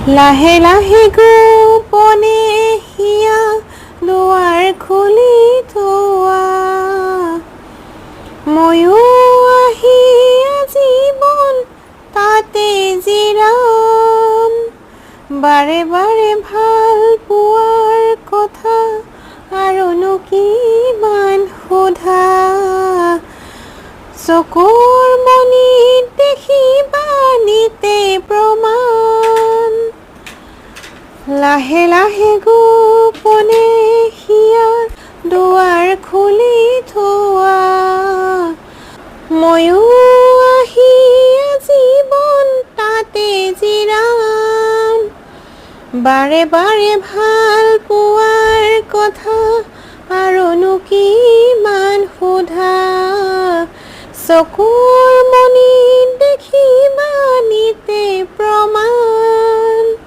লাহে লাহে গোপনে হিয়া দুৱাৰ খুলি থোৱা ময়ো আহি আজীৱন তাতে জিৰাম বাৰে বাৰে ভাল পোৱাৰ কথা আৰুনো কিমান সোধা চকুৰ মণিত দেখিবা নিতে প্ৰমাণ লাহে লাহে গোপনে হিয়াৰ দুৱাৰ খুলি থোৱা ময়ো আহি আজীৱন তাতে জিৰাম বাৰে বাৰে ভাল পোৱাৰ কথা আৰুনো কিমান সোধা চকুৰ মণিত দেখিবা নিতে প্ৰমাণ